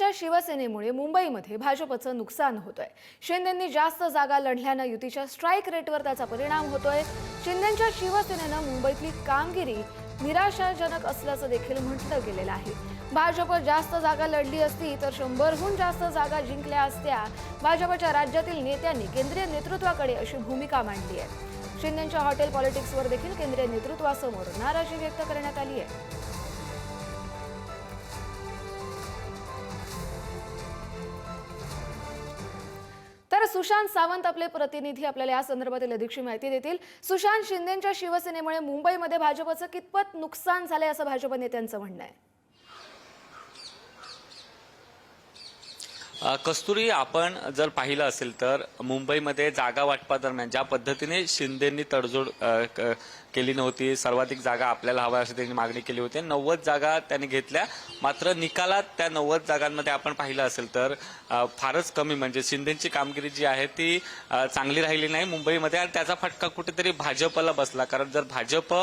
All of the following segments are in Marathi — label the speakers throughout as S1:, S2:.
S1: शिंदेंच्या शिवसेनेमुळे मुंबईमध्ये भाजपचं नुकसान होतोय। शिंदेंनी जास्त जागा लढल्यानं युतीच्या स्ट्राईक रेटवर त्याचा परिणाम होतोय। शिंदेंच्या शिवसेनेनं मुंबईतली कामगिरी निराशाजनक असल्याचं देखील म्हटलं गेलेलं आहे। भाजप जास्त जागा लढली असती तर 100हून जास्त जागा जिंकल्या असत्या। भाजपच्या राज्यातील नेत्यांनी केंद्रीय नेतृत्वाकडे अशी भूमिका मांडली आहे। शिंदेंच्या हॉटेल पॉलिटिक्सवर देखील केंद्रीय नेतृत्वासमोर नाराजी व्यक्त करण्यात आली आहे। तर सुशांत सावंत आपले प्रतिनिधी आपल्याला या संदर्भातील अधिकची माहिती देतील। सुशांत, शिंदेंच्या शिवसेनेमुळे मुंबईमध्ये भाजपचं कितपत नुकसान झाले असं भाजप नेत्यांचं म्हणणं आहे?
S2: कस्तुरी, आपण जर पाहिलं असेल तर मुंबईमध्ये जागा वाटपादरम्यान ज्या पद्धतीने शिंदेंनी तडजोड केली नव्हती, सर्वाधिक जागा आपल्याला हव्या अशी त्यांनी मागणी केली होती। 90 जागा त्यांनी घेतल्या, मात्र निकालात त्या 90 जागांमध्ये आपण पाहिलं असेल तर फारच कमी, म्हणजे शिंदेंची कामगिरी जी आहे ती चांगली राहिली नाही मुंबईमध्ये, आणि त्याचा फटका कुठेतरी भाजपला बसला। कारण जर भाजप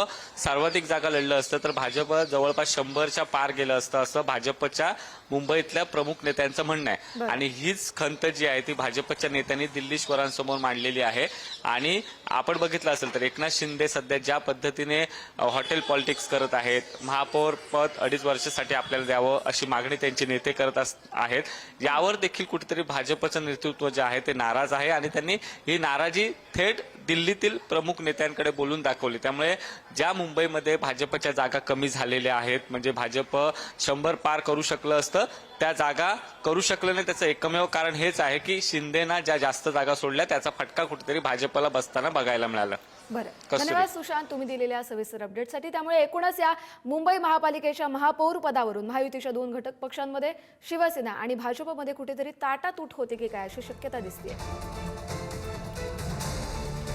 S2: सर्वाधिक जागा लढलं असतं तर भाजप जवळपास 100च्या पार गेलं असतं, असं भाजपच्या मुंबईतल्या प्रमुख नेत्यांचं म्हणणं आहे। आणि हीच खंत जी आहे ती भाजपच्या नेत्यांनी दिल्लीश्वरांसमोर मांडलेली आहे। आणि आपण बघितलं असेल तर एकनाथ शिंदे सध्या ज्या पद्धतीने हॉटेल पॉलिटिक्स करत आहेत, महापौर पद 2.5 वर्षासाठी आपल्याला द्यावं अशी मागणी त्यांचे नेते करत आहेत, यावर देखील कुठेतरी भाजपचं नेतृत्व जे आहे ते नाराज आहे। आणि त्यांनी ही नाराजी थेट दिल्लीतील प्रमुख नेत्यांकडे बोलून दाखवली। त्यामुळे ज्या मुंबईमध्ये भाजपच्या जागा कमी झालेल्या आहेत, म्हणजे भाजप 100 पार करू शकलं असतं, त्या जागा करू शकलं नाही, त्याचं एकमेव कारण हेच आहे की शिंदेना ज्या जास्त जागा सोडल्या त्याचा फटका कुठेतरी भाजपला बसताना बघायला मिळाला।
S1: बरं, धन्यवाद सुशांत तुम्ही दिलेल्या सविस्तर अपडेटसाठी। त्यामुळे एकूणच या मुंबई महापालिकेच्या महापौर पदावरून महायुतीच्या 2 घटक पक्षांमध्ये शिवसेना आणि भाजपमध्ये कुठेतरी ताटातूट होते की काय अशी शक्यता दिसते।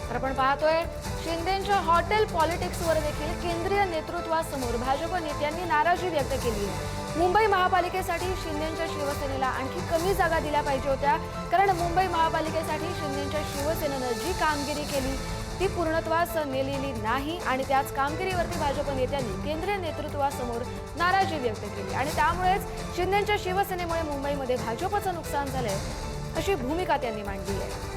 S1: तर आपण पाहतोय शिंदेंच्या हॉटेल पॉलिटिक्सवर देखील केंद्रीय नेतृत्वासमोर भाजप नेत्यांनी नाराजी व्यक्त केली आहे। मुंबई महापालिकेसाठी शिंदेंच्या शिवसेनेला आणखी कमी जागा दिल्या पाहिजे होत्या, कारण मुंबई महापालिकेसाठी शिंदेंच्या शिवसेनेनं जी कामगिरी केली ती पूर्णत्वास नेलेली नाही, आणि त्याच कामगिरीवरती भाजप नेत्यांनी केंद्रीय नेतृत्वासमोर नाराजी व्यक्त केली, आणि त्यामुळेच शिंदेंच्या शिवसेनेमुळे मुंबईमध्ये भाजपचं नुकसान झालंय अशी भूमिका त्यांनी मांडली आहे।